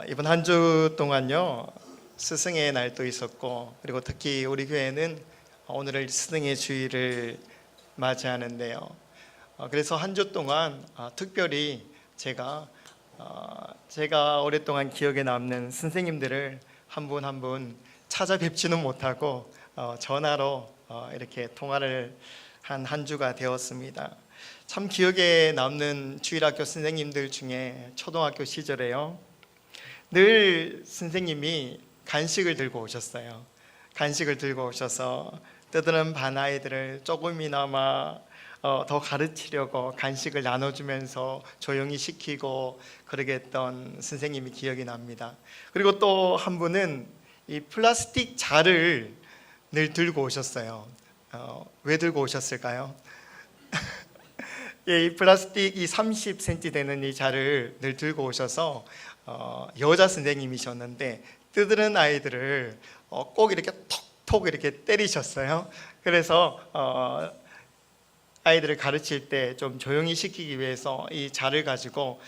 이번 한 주 동안요 스승의 날도 있었고, 그리고 특히 우리 교회는 오늘을 스승의 주일을 맞이하는데요. 그래서 한 주 동안 특별히 제가 오랫동안 기억에 남는 선생님들을 한 분 한 분 찾아뵙지는 못하고 전화로 이렇게 통화를 한 주가 되었습니다. 참 기억에 남는 주일학교 선생님들 중에 초등학교 시절에요, 늘 선생님이 간식을 들고 오셨어요. 간식을 들고 오셔서 뜨드는 반 아이들을 조금이나마 더 가르치려고 간식을 나눠주면서 조용히 시키고 그러게 했던 선생님이 기억이 납니다. 그리고 또 한 분은 이 플라스틱 자를 늘 들고 오셨어요. 왜 들고 오셨을까요? 이 플라스틱 30cm 되는 이 자를 늘 들고 오셔서 여자 선생님이셨는데 뜨드는 아이들을 꼭 이렇게 톡톡 이렇게 때리셨어요. 그래서 아이들을 가르칠 때 좀 조용히 시키기 위해서 이 자를 가지고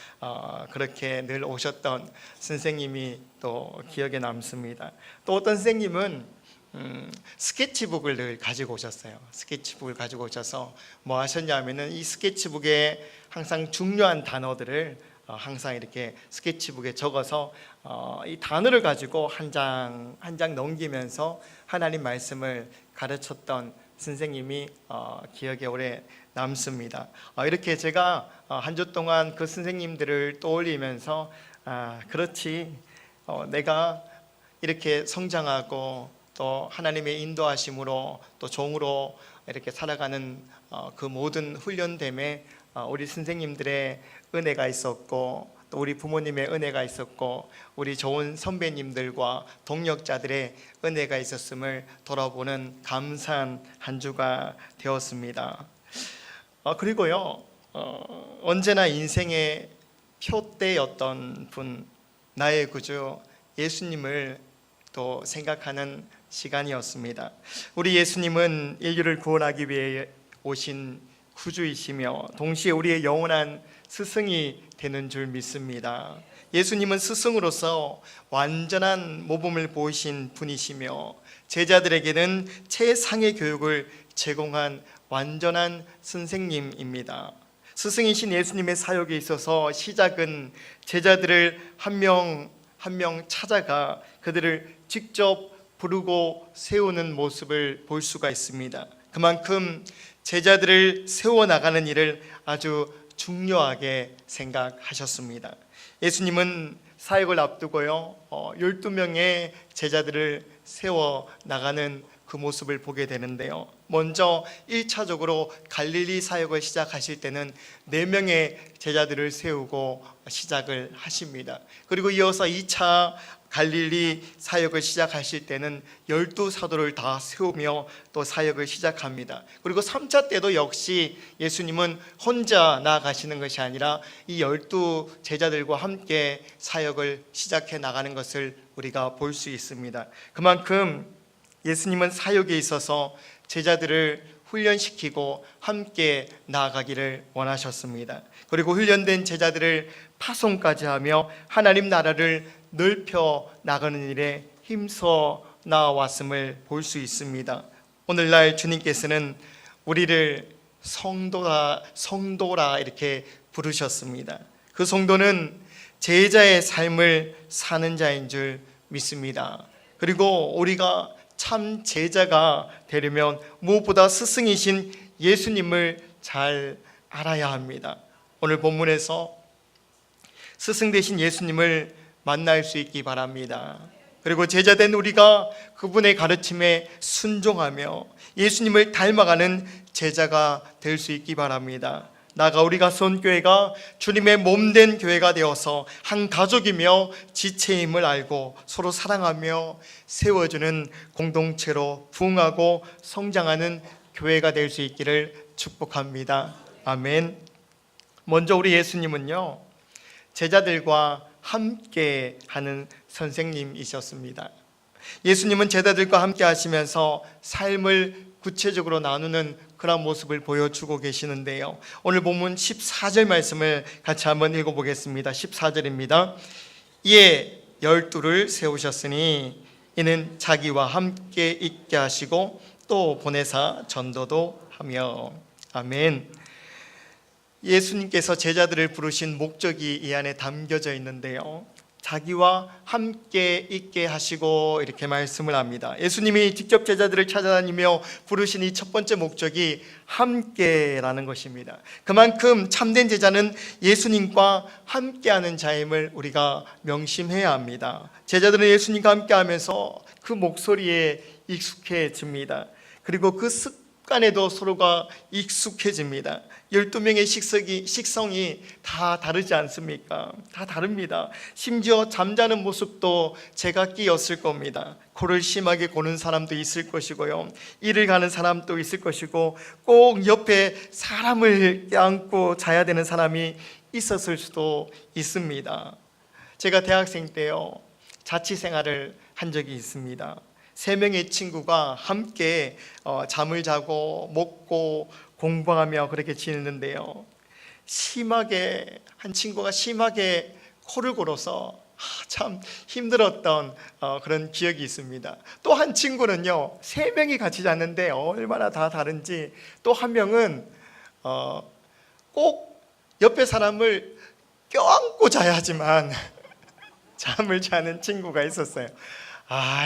그렇게 늘 오셨던 선생님이 또 기억에 남습니다. 또 어떤 선생님은 스케치북을 늘 가지고 오셨어요. 스케치북을 가지고 오셔서 뭐 하셨냐면은 이 스케치북에 항상 중요한 단어들을 항상 이렇게 스케치북에 적어서 이 단어를 가지고 한 장 한 장 넘기면서 하나님 말씀을 가르쳤던 선생님이 기억에 오래 남습니다. 이렇게 제가 한 주 동안 그 선생님들을 떠올리면서 그렇지, 내가 이렇게 성장하고 또 하나님의 인도하심으로 또 종으로 이렇게 살아가는 그 모든 훈련됨에 우리 선생님들의 은혜가 있었고, 또 우리 부모님의 은혜가 있었고, 우리 좋은 선배님들과 동력자들의 은혜가 있었음을 돌아보는 감사한 한 주가 되었습니다. 그리고요, 언제나 인생의 표대였던 분, 나의 구주 예수님을 또 생각하는 시간이었습니다. 우리 예수님은 인류를 구원하기 위해 오신 구주이시며 동시에 우리의 영원한 스승이 되는 줄 믿습니다. 예수님은 스승으로서 완전한 모범을 보이신 분이시며 제자들에게는 최상의 교육을 제공한 완전한 선생님입니다. 스승이신 예수님의 사역에 있어서 시작은 제자들을 한 명 한 명 찾아가 그들을 직접 부르고 세우는 모습을 볼 수가 있습니다. 그만큼 제자들을 세워나가는 일을 아주 중요하게 생각하셨습니다. 예수님은 사역을 앞두고요 12명의 제자들을 세워나가는 그 모습을 보게 되는데요, 먼저 1차적으로 갈릴리 사역을 시작하실 때는 4명의 제자들을 세우고 시작을 하십니다. 그리고 이어서 2차 갈릴리 사역을 시작하실 때는 12사도를 다 세우며 또 사역을 시작합니다. 그리고 3차 때도 역시 예수님은 혼자 나아가시는 것이 아니라 이 12 제자들과 함께 사역을 시작해 나가는 것을 우리가 볼 수 있습니다. 그만큼 예수님은 사역에 있어서 제자들을 훈련시키고 함께 나아가기를 원하셨습니다. 그리고 훈련된 제자들을 파송까지 하며 하나님 나라를 넓혀 나가는 일에 힘써 나아왔음을 볼 수 있습니다. 오늘날 주님께서는 우리를 성도라 이렇게 부르셨습니다. 그 성도는 제자의 삶을 사는 자인 줄 믿습니다. 그리고 우리가 참 제자가 되려면 무엇보다 스승이신 예수님을 잘 알아야 합니다. 오늘 본문에서 스승 되신 예수님을 만날 수 있기 바랍니다. 그리고 제자된 우리가 그분의 가르침에 순종하며 예수님을 닮아가는 제자가 될 수 있기 바랍니다. 나아가 우리가 선교회가 주님의 몸된 교회가 되어서 한 가족이며 지체임을 알고 서로 사랑하며 세워주는 공동체로 부흥하고 성장하는 교회가 될 수 있기를 축복합니다. 아멘. 먼저 우리 예수님은요 제자들과 함께 하는 선생님이셨습니다. 예수님은 제자들과 함께 하시면서 삶을 구체적으로 나누는 그런 모습을 보여주고 계시는데요, 오늘 본문 14절 말씀을 같이 한번 읽어보겠습니다. 14절입니다. 이에 12를 세우셨으니 이는 자기와 함께 있게 하시고 또 보내사 전도도 하며. 아멘. 예수님께서 제자들을 부르신 목적이 이 안에 담겨져 있는데요, 자기와 함께 있게 하시고 이렇게 말씀을 합니다. 예수님이 직접 제자들을 찾아다니며 부르신 이 첫 번째 목적이 함께라는 것입니다. 그만큼 참된 제자는 예수님과 함께하는 자임을 우리가 명심해야 합니다. 제자들은 예수님과 함께하면서 그 목소리에 익숙해집니다. 그리고 그 습관에도 서로가 익숙해집니다. 12명의 식성이 다 다르지 않습니까? 다 다릅니다. 심지어 잠자는 모습도 제각기였을 겁니다. 코를 심하게 고는 사람도 있을 것이고요, 일을 가는 사람도 있을 것이고, 꼭 옆에 사람을 껴안고 자야 되는 사람이 있었을 수도 있습니다. 제가 대학생 때요, 자취생활을 한 적이 있습니다. 3명의 친구가 함께 잠을 자고 먹고 공부하며 그렇게 지냈는데요, 한 친구가 심하게 코를 골아서 참 힘들었던 그런 기억이 있습니다. 또 한 친구는요, 3명이 같이 잤는데 얼마나 다 다른지, 또 한 명은 꼭 옆에 사람을 껴안고 자야지만 잠을 자는 친구가 있었어요.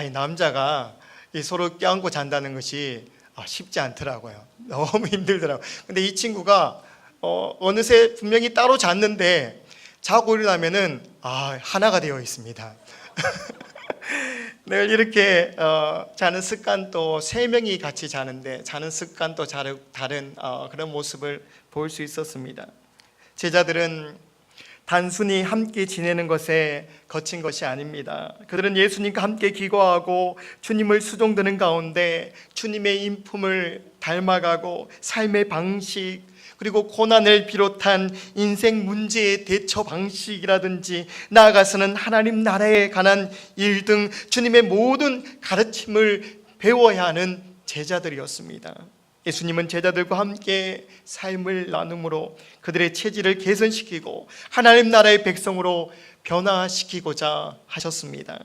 이 남자가 서로 껴안고 잔다는 것이 쉽지 않더라고요. 너무 힘들더라고요. 근데 이 친구가 어느새 분명히 따로 잤는데 자고 일어나면은 하나가 되어 있습니다. 늘 이렇게 자는 습관도, 3명이 같이 자는데 자는 습관도 다른 그런 모습을 볼 수 있었습니다. 제자들은 단순히 함께 지내는 것에 거친 것이 아닙니다. 그들은 예수님과 함께 기거하고 주님을 수종드는 가운데 주님의 인품을 닮아가고 삶의 방식, 그리고 고난을 비롯한 인생 문제의 대처 방식이라든지, 나아가서는 하나님 나라에 관한 일 등 주님의 모든 가르침을 배워야 하는 제자들이었습니다. 예수님은 제자들과 함께 삶을 나눔으로 그들의 체질을 개선시키고 하나님 나라의 백성으로 변화시키고자 하셨습니다.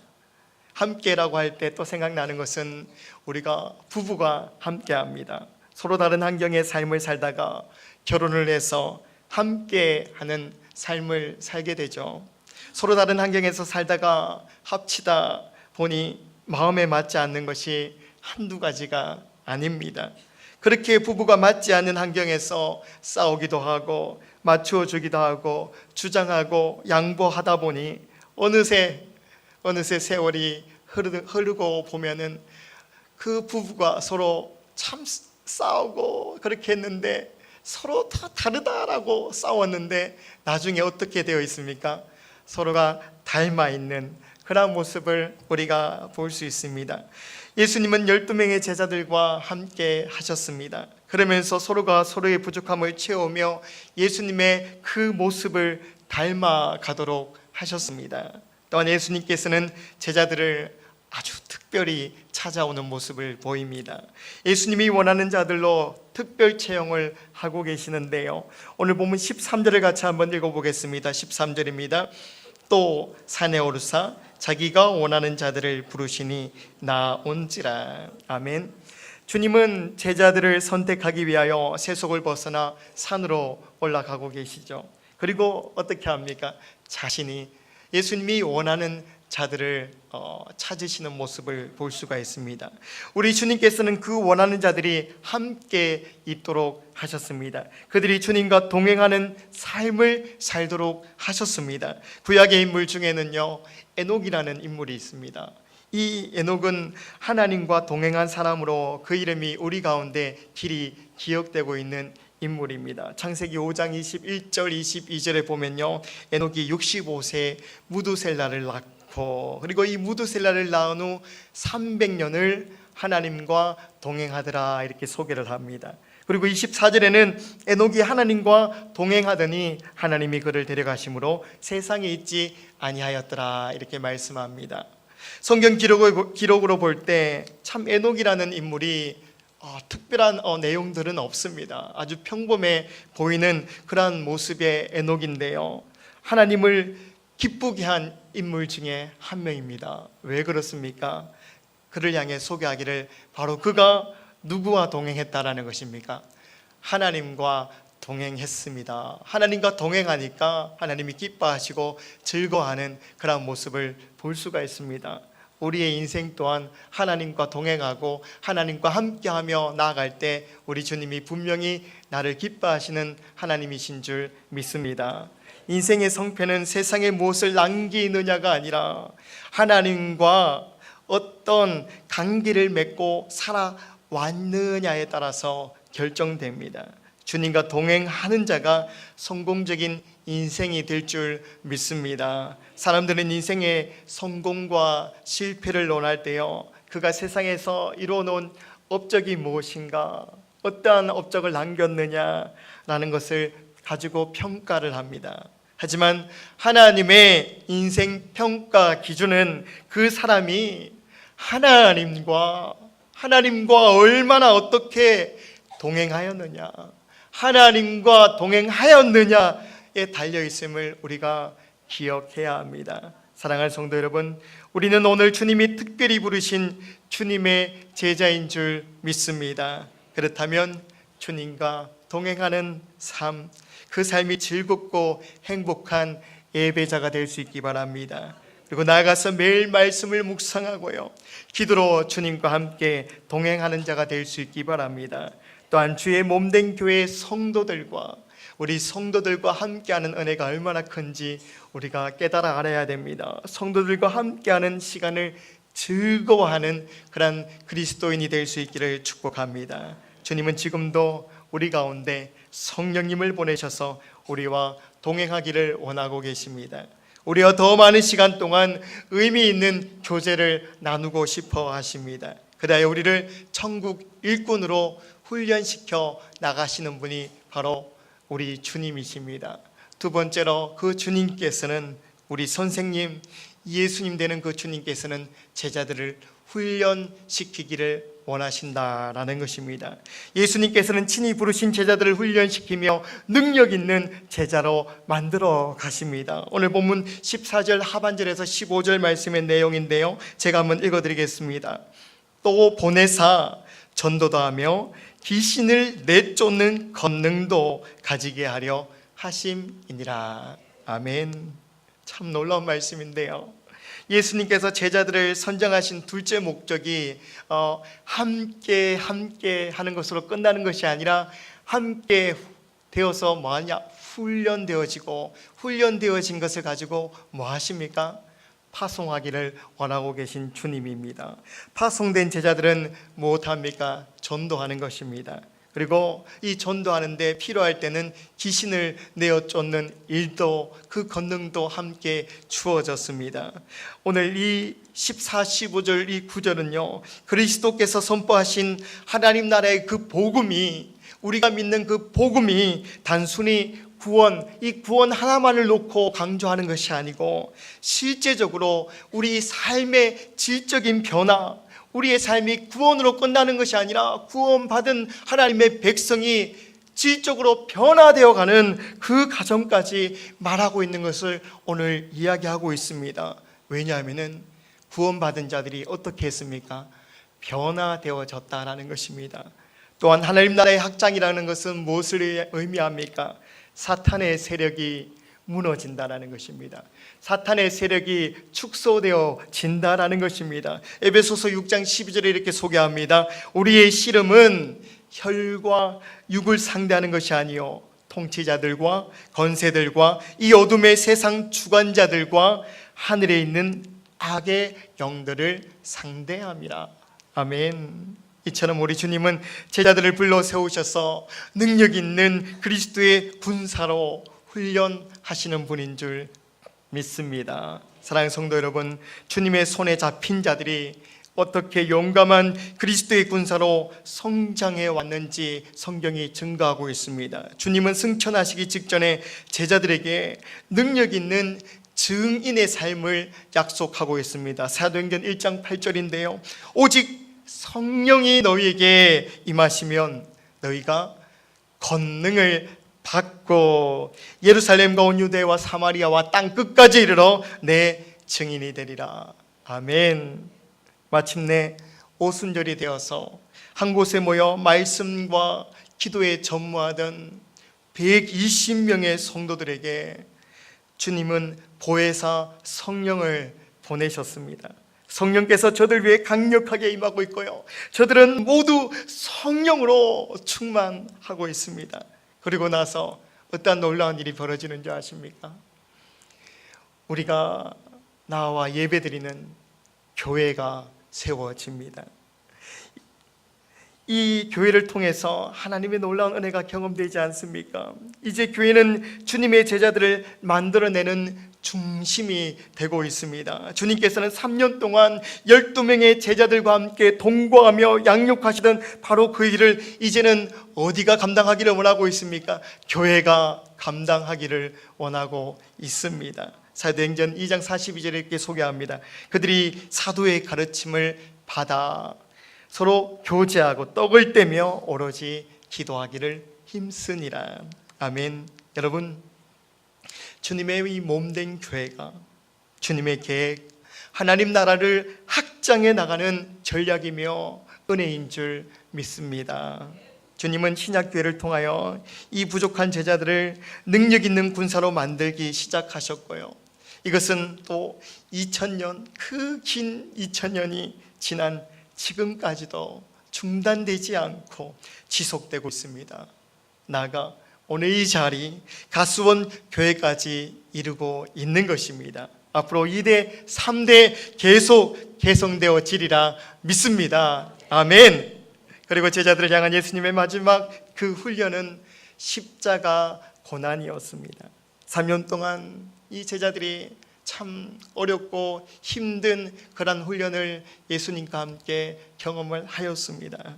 함께라고 할 때 또 생각나는 것은 우리가 부부가 함께합니다. 서로 다른 환경의 삶을 살다가 결혼을 해서 함께하는 삶을 살게 되죠. 서로 다른 환경에서 살다가 합치다 보니 마음에 맞지 않는 것이 한두 가지가 아닙니다. 그렇게 부부가 맞지 않는 환경에서 싸우기도 하고 맞추어 주기도 하고 주장하고 양보하다 보니 어느새 세월이 흐르고 보면은 그 부부가 서로 참 싸우고 그렇게 했는데, 서로 다 다르다라고 싸웠는데 나중에 어떻게 되어 있습니까? 서로가 닮아 있는 그런 모습을 우리가 볼 수 있습니다. 예수님은 12명의 제자들과 함께 하셨습니다. 그러면서 서로가 서로의 부족함을 채우며 예수님의 그 모습을 닮아가도록 하셨습니다. 또한 예수님께서는 제자들을 아주 특별히 찾아오는 모습을 보입니다. 예수님이 원하는 자들로 특별 체험을 하고 계시는데요, 오늘 보면 13절을 같이 한번 읽어보겠습니다. 13절입니다. 또 산에 오르사 자기가 원하는 자들을 부르시니 나온지라. 아멘. 주님은 제자들을 선택하기 위하여 세속을 벗어나 산으로 올라가고 계시죠. 그리고 어떻게 합니까? 자신이, 예수님이 원하는 자들을 찾으시는 모습을 볼 수가 있습니다. 우리 주님께서는 그 원하는 자들이 함께 있도록 하셨습니다. 그들이 주님과 동행하는 삶을 살도록 하셨습니다. 구약의 인물 중에는요, 에녹이라는 인물이 있습니다. 이 에녹은 하나님과 동행한 사람으로 그 이름이 우리 가운데 길이 기억되고 있는 인물입니다. 창세기 5장 21절 22절에 보면요, 에녹이 65세 무두셀라를 낳고, 그리고 이 무두셀라를 낳은 후 300년을 하나님과 동행하더라, 이렇게 소개를 합니다. 그리고 24절에는 에녹이 하나님과 동행하더니 하나님이 그를 데려가심으로 세상에 있지 아니하였더라, 이렇게 말씀합니다. 성경 기록으로 볼 때 참 에녹이라는 인물이 특별한 내용들은 없습니다. 아주 평범해 보이는 그러한 모습의 에녹인데요, 하나님을 기쁘게 한 인물 중에 한 명입니다. 왜 그렇습니까? 그를 향해 소개하기를 바로 그가 누구와 동행했다라는 것입니까? 하나님과 동행했습니다. 하나님과 동행하니까 하나님이 기뻐하시고 즐거워하는 그런 모습을 볼 수가 있습니다. 우리의 인생 또한 하나님과 동행하고 하나님과 함께하며 나아갈 때 우리 주님이 분명히 나를 기뻐하시는 하나님이신 줄 믿습니다. 인생의 성패는 세상에 무엇을 남기느냐가 아니라 하나님과 어떤 관계를 맺고 살아왔느냐에 따라서 결정됩니다. 주님과 동행하는 자가 성공적인 인생이 될 줄 믿습니다. 사람들은 인생의 성공과 실패를 논할 때요, 그가 세상에서 이루어놓은 업적이 무엇인가, 어떠한 업적을 남겼느냐라는 것을 가지고 평가를 합니다. 하지만 하나님의 인생 평가 기준은 그 사람이 하나님과 얼마나 어떻게 동행하였느냐, 하나님과 동행하였느냐에 달려있음을 우리가 기억해야 합니다. 사랑하는 성도 여러분, 우리는 오늘 주님이 특별히 부르신 주님의 제자인 줄 믿습니다. 그렇다면 주님과 동행하는 삶, 그 삶이 즐겁고 행복한 예배자가 될 수 있기 바랍니다. 그리고 나아가서 매일 말씀을 묵상하고요, 기도로 주님과 함께 동행하는 자가 될 수 있기 바랍니다. 또한 주의 몸된 교회 성도들과 우리 성도들과 함께하는 은혜가 얼마나 큰지 우리가 깨달아 알아야 됩니다. 성도들과 함께하는 시간을 즐거워하는 그런 그리스도인이 될 수 있기를 축복합니다. 주님은 지금도 우리 가운데 성령님을 보내셔서 우리와 동행하기를 원하고 계십니다. 우리와 더 많은 시간 동안 의미 있는 교제를 나누고 싶어 하십니다. 그다음에 우리를 천국 일꾼으로 훈련시켜 나가시는 분이 바로 우리 주님이십니다. 두 번째로 그 주님께서는, 우리 선생님 예수님 되는 그 주님께서는 제자들을 훈련시키기를 원하신다라는 것입니다. 예수님께서는 친히 부르신 제자들을 훈련시키며 능력 있는 제자로 만들어 가십니다. 오늘 본문 14절 하반절에서 15절 말씀의 내용인데요, 제가 한번 읽어드리겠습니다. 또 보내사 전도도 하며 귀신을 내쫓는 권능도 가지게 하려 하심이니라. 아멘. 참 놀라운 말씀인데요, 예수님께서 제자들을 선정하신 둘째 목적이 함께 하는 것으로 끝나는 것이 아니라 함께 되어서 뭐하냐, 훈련되어진 것을 가지고 뭐 하십니까? 파송하기를 원하고 계신 주님입니다. 파송된 제자들은 무엇합니까? 전도하는 것입니다. 그리고 이 전도하는데 필요할 때는 귀신을 내어 쫓는 일도, 그 권능도 함께 주어졌습니다. 오늘 이 14, 15절 이 구절은요, 그리스도께서 선포하신 하나님 나라의 그 복음이, 우리가 믿는 그 복음이 단순히 이 구원 하나만을 놓고 강조하는 것이 아니고 실제적으로 우리 삶의 질적인 변화, 우리의 삶이 구원으로 끝나는 것이 아니라 구원받은 하나님의 백성이 질적으로 변화되어가는 그 과정까지 말하고 있는 것을 오늘 이야기하고 있습니다. 왜냐하면 구원받은 자들이 어떻게 했습니까? 변화되어졌다라는 것입니다. 또한 하나님 나라의 확장이라는 것은 무엇을 의미합니까? 사탄의 세력이 무너진다라는 것입니다. 사탄의 세력이 축소되어진다라는 것입니다. 에베소서 6장 12절에 이렇게 소개합니다. 우리의 씨름은 혈과 육을 상대하는 것이 아니요 통치자들과 권세들과 이 어둠의 세상 주관자들과 하늘에 있는 악의 영들을 상대함이라. 아멘. 이처럼 우리 주님은 제자들을 불러 세우셔서 능력 있는 그리스도의 군사로 훈련하시는 분인 줄 믿습니다. 사랑하는 성도 여러분, 주님의 손에 잡힌 자들이 어떻게 용감한 그리스도의 군사로 성장해 왔는지 성경이 증거하고 있습니다. 주님은 승천하시기 직전에 제자들에게 능력 있는 증인의 삶을 약속하고 있습니다. 사도행전 1장 8절인데요, 오직 성령이 너희에게 임하시면 너희가 권능을 받고 예루살렘과 온 유대와 사마리아와 땅 끝까지 이르러 내 증인이 되리라. 아멘. 마침내 오순절이 되어서 한 곳에 모여 말씀과 기도에 전무하던 120명의 성도들에게 주님은 보혜사 성령을 보내셨습니다. 성령께서 저들 위해 강력하게 임하고 있고요, 저들은 모두 성령으로 충만하고 있습니다. 그리고 나서 어떠한 놀라운 일이 벌어지는 줄 아십니까? 우리가 나와 예배드리는 교회가 세워집니다. 이 교회를 통해서 하나님의 놀라운 은혜가 경험되지 않습니까? 이제 교회는 주님의 제자들을 만들어내는 중심이 되고 있습니다. 주님께서는 3년 동안 12명의 제자들과 함께 동거하며 양육하시던 바로 그 일을 이제는 어디가 감당하기를 원하고 있습니까? 교회가 감당하기를 원하고 있습니다. 사도행전 2장 42절에 이렇게 소개합니다. 그들이 사도의 가르침을 받아 서로 교제하고 떡을 떼며 오로지 기도하기를 힘쓰니라. 아멘. 여러분, 주님의 이 몸된 교회가 주님의 계획, 하나님 나라를 확장해 나가는 전략이며 은혜인 줄 믿습니다. 주님은 신약교회를 통하여 이 부족한 제자들을 능력 있는 군사로 만들기 시작하셨고요, 이것은 또 2000년, 그 긴 2000년이 지난 지금까지도 중단되지 않고 지속되고 있습니다. 나아가 오늘 이 자리 가수원 교회까지 이루고 있는 것입니다. 앞으로 2대, 3대 계속 개성되어지리라 믿습니다. 아멘. 그리고 제자들을 향한 예수님의 마지막 그 훈련은 십자가 고난이었습니다. 3년 동안 이 제자들이 참 어렵고 힘든 그런 훈련을 예수님과 함께 경험을 하였습니다.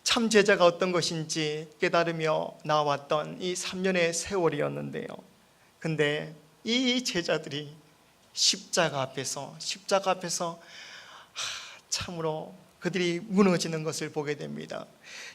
참 제자가 어떤 것인지 깨달으며 나왔던 이 3년의 세월이었는데요, 근데 이 제자들이 십자가 앞에서 참으로 그들이 무너지는 것을 보게 됩니다.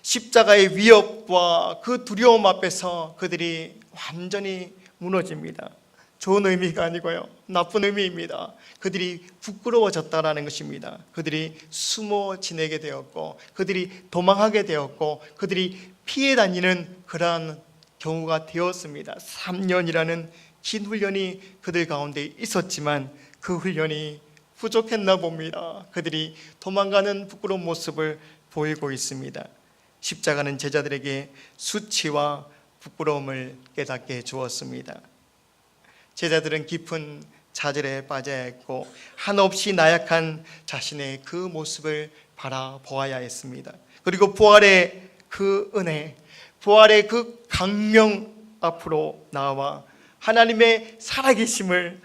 십자가의 위협과 그 두려움 앞에서 그들이 완전히 무너집니다. 좋은 의미가 아니고요, 나쁜 의미입니다. 그들이 부끄러워졌다라는 것입니다. 그들이 숨어 지내게 되었고, 그들이 도망하게 되었고, 그들이 피해 다니는 그러한 경우가 되었습니다. 3년이라는 긴 훈련이 그들 가운데 있었지만 그 훈련이 부족했나 봅니다. 그들이 도망가는 부끄러운 모습을 보이고 있습니다. 십자가는 제자들에게 수치와 부끄러움을 깨닫게 주었습니다. 제자들은 깊은 좌절에 빠져야 했고 한없이 나약한 자신의 그 모습을 바라보아야 했습니다. 그리고 부활의 그 은혜, 부활의 그 강명 앞으로 나와 하나님의 살아계심을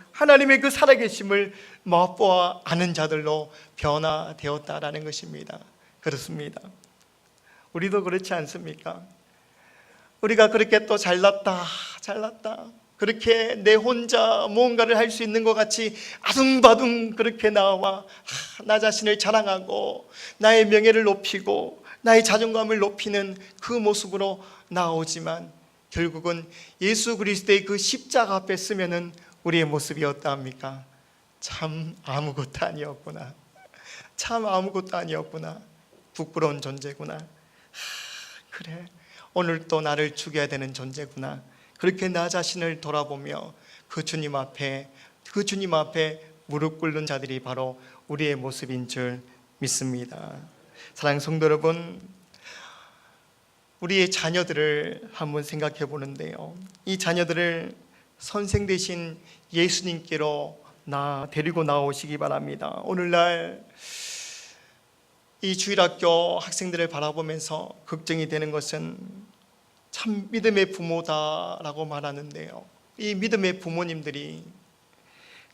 맛보아 아는 자들로 변화되었다라는 것입니다. 그렇습니다. 우리도 그렇지 않습니까? 우리가 그렇게 또 잘났다 그렇게 내 혼자 무언가를 할 수 있는 것 같이 아둥바둥 그렇게 나와 나 자신을 자랑하고 나의 명예를 높이고 나의 자존감을 높이는 그 모습으로 나오지만 결국은 예수 그리스도의 그 십자가 앞에 서면은 우리의 모습이 어떠합니까? 참 아무것도 아니었구나. 부끄러운 존재구나. 그래, 오늘 또 나를 죽여야 되는 존재구나. 그렇게 나 자신을 돌아보며 그 주님 앞에 무릎 꿇는 자들이 바로 우리의 모습인 줄 믿습니다. 사랑하는 성도 여러분, 우리의 자녀들을 한번 생각해 보는데요, 이 자녀들을 선생 되신 예수님께로 데리고 나오시기 바랍니다. 오늘날 이 주일학교 학생들을 바라보면서 걱정이 되는 것은 참 믿음의 부모다라고 말하는데요, 이 믿음의 부모님들이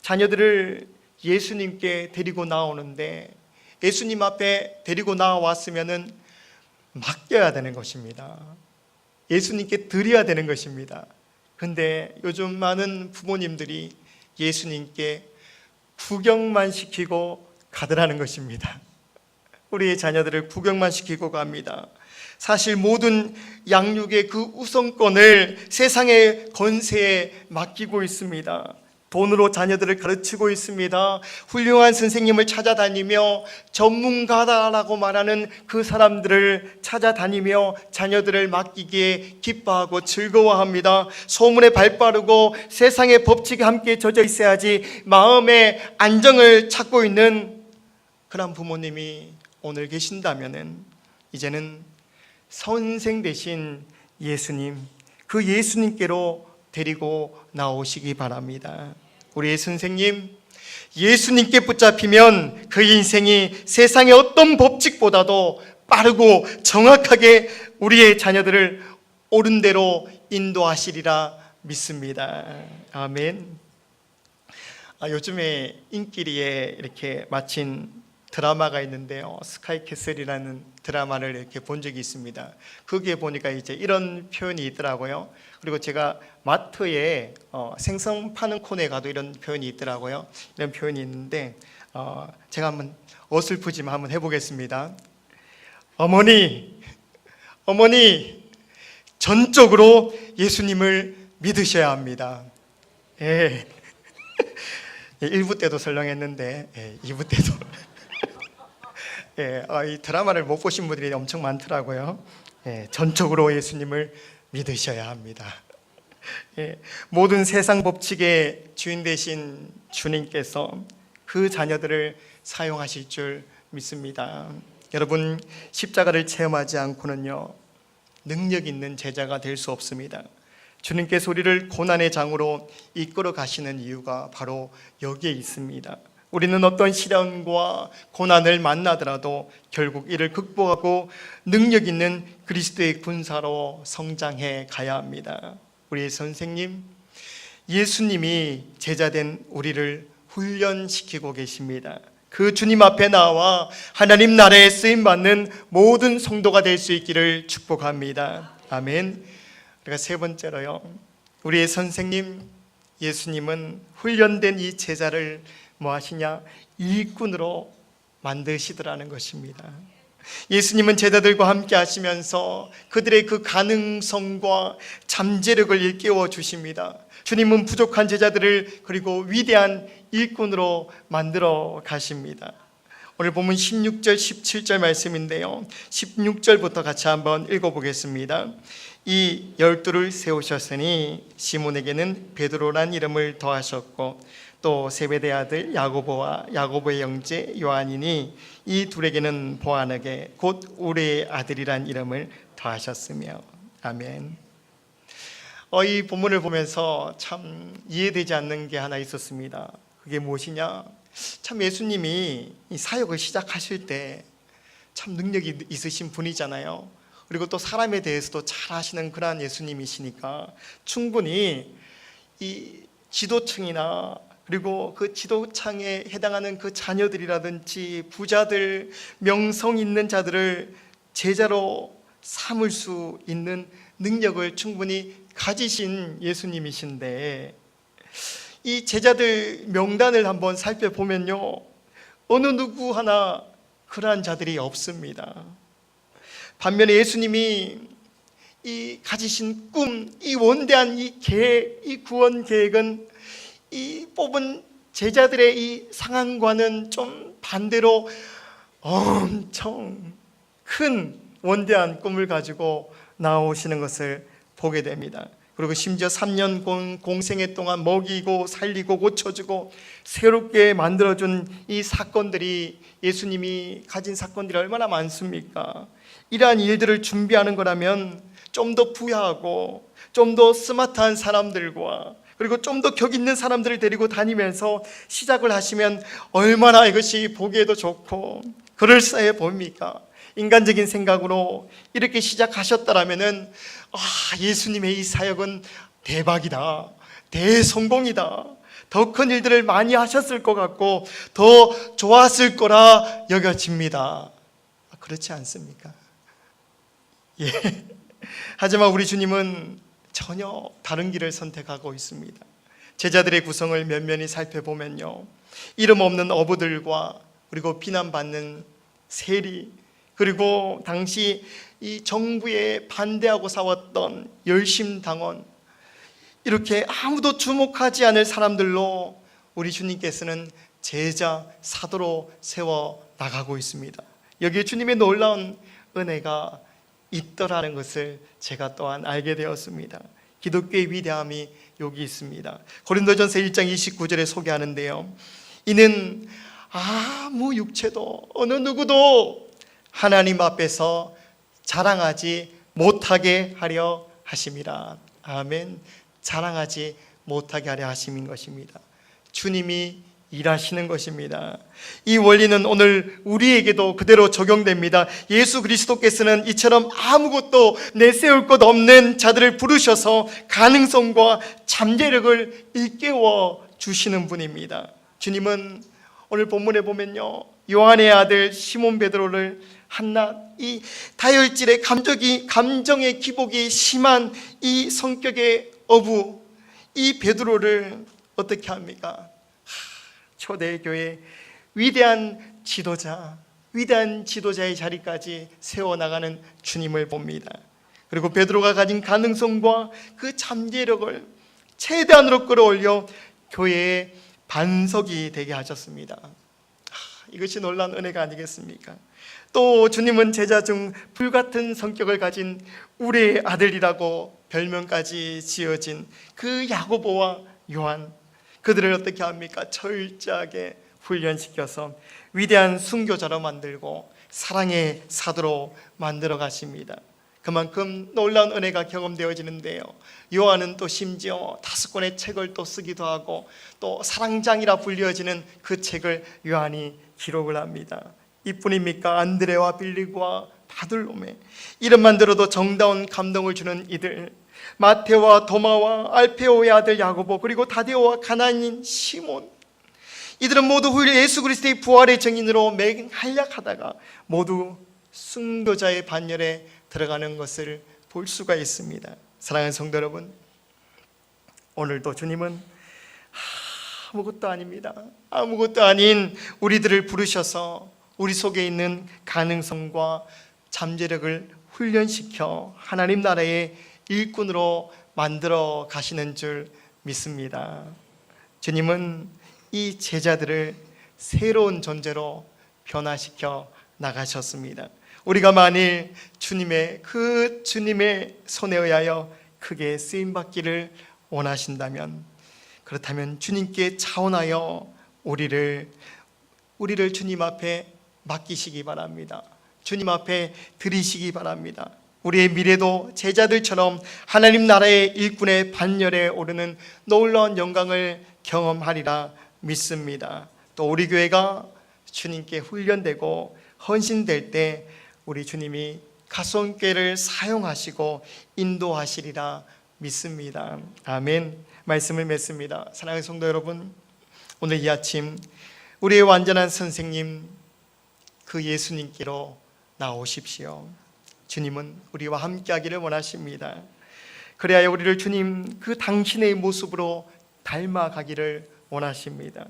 자녀들을 예수님께 데리고 나오는데 예수님 앞에 데리고 나왔으면은 맡겨야 되는 것입니다. 예수님께 드려야 되는 것입니다. 근데 요즘 많은 부모님들이 예수님께 구경만 시키고 가더라는 것입니다. 우리의 자녀들을 구경만 시키고 갑니다. 사실 모든 양육의 그 우선권을 세상의 권세에 맡기고 있습니다. 돈으로 자녀들을 가르치고 있습니다. 훌륭한 선생님을 찾아다니며 전문가다라고 말하는 그 사람들을 찾아다니며 자녀들을 맡기기에 기뻐하고 즐거워합니다. 소문에 발빠르고 세상의 법칙에 함께 젖어 있어야지 마음의 안정을 찾고 있는 그런 부모님이 오늘 계신다면은 이제는 선생 되신 예수님, 그 예수님께로 데리고 나오시기 바랍니다. 우리의 선생님, 예수님께 붙잡히면 그 인생이 세상의 어떤 법칙보다도 빠르고 정확하게 우리의 자녀들을 옳은 대로 인도하시리라 믿습니다. 아멘. 요즘에 인기리에 이렇게 마친 드라마가 있는데요, 스카이캐슬이라는 드라마를 이렇게 본 적이 있습니다. 거기에 보니까 이제 이런 표현이 있더라고요. 그리고 제가 마트에 생선 파는 코너에 가도 이런 표현이 있더라고요. 이런 표현이 있는데 제가 한번 어설프지만 한번 해보겠습니다. 어머니 전적으로 예수님을 믿으셔야 합니다. 예. 1부 때도 설렁했는데 2부 때도 예, 이 드라마를 못 보신 분들이 엄청 많더라고요. 예, 전적으로 예수님을 믿으셔야 합니다. 예, 모든 세상 법칙의 주인 되신 주님께서 그 자녀들을 사용하실 줄 믿습니다. 여러분, 십자가를 체험하지 않고는요, 능력 있는 제자가 될 수 없습니다. 주님께서 우리를 고난의 장으로 이끌어 가시는 이유가 바로 여기에 있습니다. 우리는 어떤 시련과 고난을 만나더라도 결국 이를 극복하고 능력 있는 그리스도의 군사로 성장해 가야 합니다. 우리의 선생님, 예수님이 제자된 우리를 훈련시키고 계십니다. 그 주님 앞에 나와 하나님 나라에 쓰임받는 모든 성도가 될 수 있기를 축복합니다. 아멘. 우리가 세 번째로요, 우리의 선생님 예수님은 훈련된 이 제자를 뭐 하시냐? 일꾼으로 만드시더라는 것입니다. 예수님은 제자들과 함께 하시면서 그들의 그 가능성과 잠재력을 일깨워 주십니다. 주님은 부족한 제자들을 그리고 위대한 일꾼으로 만들어 가십니다. 오늘 보면 16절 17절 말씀인데요, 16절부터 같이 한번 읽어보겠습니다. 이 12를 세우셨으니 시몬에게는 베드로란 이름을 더하셨고 또 세베대 아들 야고보와 야고보의 형제 요한이니 이 둘에게는 보아너게 곧 우레의 아들이란 이름을 더하셨으며. 아멘. 이 본문을 보면서 참 이해되지 않는 게 하나 있었습니다. 그게 무엇이냐? 참 예수님이 이 사역을 시작하실 때 참 능력이 있으신 분이잖아요. 그리고 또 사람에 대해서도 잘 아시는 그러한 예수님이시니까 충분히 이 지도층이나 그리고 그 지도층에 해당하는 그 자녀들이라든지 부자들, 명성 있는 자들을 제자로 삼을 수 있는 능력을 충분히 가지신 예수님이신데, 이 제자들 명단을 한번 살펴보면요, 어느 누구 하나 그러한 자들이 없습니다. 반면에 예수님이 이 가지신 꿈, 이 원대한 이 계획, 이 구원 계획은 이 뽑은 제자들의 이 상황과는 좀 반대로 엄청 큰 원대한 꿈을 가지고 나오시는 것을 보게 됩니다. 그리고 심지어 3년 공생애 동안 먹이고 살리고 고쳐주고 새롭게 만들어준 이 사건들이, 예수님이 가진 사건들이 얼마나 많습니까? 이러한 일들을 준비하는 거라면 좀 더 부유하고 좀 더 스마트한 사람들과 그리고 좀 더 격 있는 사람들을 데리고 다니면서 시작을 하시면 얼마나 이것이 보기에도 좋고 그럴싸해 보입니까? 인간적인 생각으로 이렇게 시작하셨다라면은 예수님의 이 사역은 대박이다, 대성공이다, 더 큰 일들을 많이 하셨을 것 같고 더 좋았을 거라 여겨집니다. 그렇지 않습니까? 예. 하지만 우리 주님은 전혀 다른 길을 선택하고 있습니다. 제자들의 구성을 면면히 살펴보면요, 이름 없는 어부들과 그리고 비난받는 세리, 그리고 당시 이 정부에 반대하고 싸웠던 열심당원, 이렇게 아무도 주목하지 않을 사람들로 우리 주님께서는 제자, 사도로 세워 나가고 있습니다. 여기에 주님의 놀라운 은혜가 있더라는 것을 제가 또한 알게 되었습니다. 기독교의 위대함이 여기 있습니다. 고린도전서 1장 29절에 소개하는데요, 이는 아무 육체도 어느 누구도 하나님 앞에서 자랑하지 못하게 하려 하심이라. 아멘. 자랑하지 못하게 하려 하심인 것입니다. 주님이 일하시는 것입니다. 이 원리는 오늘 우리에게도 그대로 적용됩니다. 예수 그리스도께서는 이처럼 아무것도 내세울 것 없는 자들을 부르셔서 가능성과 잠재력을 일깨워 주시는 분입니다. 주님은 오늘 본문에 보면요, 요한의 아들 시몬 베드로를 한낱 이 다혈질의 감정의 기복이 심한 이 성격의 어부, 이 베드로를 어떻게 합니까? 초대교회 위대한 지도자의 자리까지 세워나가는 주님을 봅니다. 그리고 베드로가 가진 가능성과 그 잠재력을 최대한으로 끌어올려 교회의 반석이 되게 하셨습니다. 이것이 놀라운 은혜가 아니겠습니까? 또 주님은 제자 중 불같은 성격을 가진 우리의 아들이라고 별명까지 지어진 그 야고보와 요한, 그들을 어떻게 합니까? 철저하게 훈련시켜서 위대한 순교자로 만들고 사랑의 사도로 만들어 가십니다. 그만큼 놀라운 은혜가 경험되어지는데요, 요한은 또 심지어 5권의 책을 또 쓰기도 하고 또 사랑장이라 불려지는 그 책을 요한이 기록을 합니다. 이뿐입니까? 안드레와 빌리고와 바들로메, 이름만 들어도 정다운 감동을 주는 이들, 마테오와 도마와 알페오의 아들 야고보, 그리고 다데오와 가나안인 시몬, 이들은 모두 예수 그리스도의 부활의 증인으로 맹활약하다가 모두 순교자의 반열에 들어가는 것을 볼 수가 있습니다. 사랑하는 성도 여러분, 오늘도 주님은 아무것도 아닙니다. 아무것도 아닌 우리들을 부르셔서 우리 속에 있는 가능성과 잠재력을 훈련시켜 하나님 나라의 일꾼으로 만들어 가시는 줄 믿습니다. 주님은 이 제자들을 새로운 존재로 변화시켜 나가셨습니다. 우리가 만일 주님의 손에 의하여 크게 쓰임받기를 원하신다면, 그렇다면 주님께 차원하여 우리를 주님 앞에 맡기시기 바랍니다. 주님 앞에 드리시기 바랍니다. 우리의 미래도 제자들처럼 하나님 나라의 일꾼의 반열에 오르는 놀라운 영광을 경험하리라 믿습니다. 또 우리 교회가 주님께 훈련되고 헌신될 때 우리 주님이 가성교회를 사용하시고 인도하시리라 믿습니다. 아멘. 말씀을 맺습니다. 사랑하는 성도 여러분, 오늘 이 아침 우리의 완전한 선생님 그 예수님께로 나오십시오. 주님은 우리와 함께하기를 원하십니다. 그래야 우리를 주님 그 당신의 모습으로 닮아가기를 원하십니다.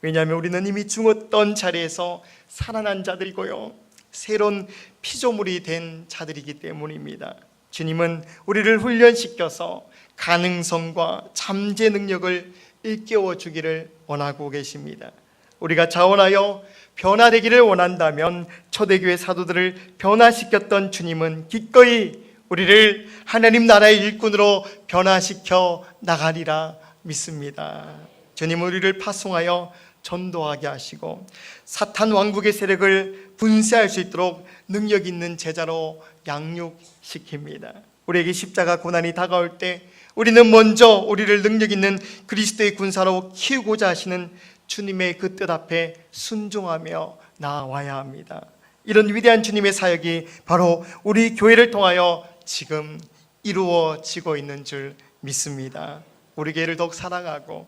왜냐하면 우리는 이미 죽었던 자리에서 살아난 자들이고요, 새로운 피조물이 된 자들이기 때문입니다. 주님은 우리를 훈련시켜서 가능성과 잠재 능력을 일깨워 주기를 원하고 계십니다. 우리가 자원하여 변화되기를 원한다면 초대교회 사도들을 변화시켰던 주님은 기꺼이 우리를 하나님 나라의 일꾼으로 변화시켜 나가리라 믿습니다. 주님은 우리를 파송하여 전도하게 하시고 사탄 왕국의 세력을 분쇄할 수 있도록 능력 있는 제자로 양육시킵니다. 우리에게 십자가 고난이 다가올 때 우리는 먼저 우리를 능력 있는 그리스도의 군사로 키우고자 하시는 주님의 그 뜻 앞에 순종하며 나아와야 합니다. 이런 위대한 주님의 사역이 바로 우리 교회를 통하여 지금 이루어지고 있는 줄 믿습니다. 우리 교회를 더욱 사랑하고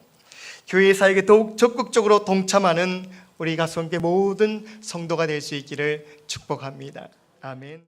교회의 사역에 더욱 적극적으로 동참하는 우리 가수함께 모든 성도가 될 수 있기를 축복합니다. 아멘.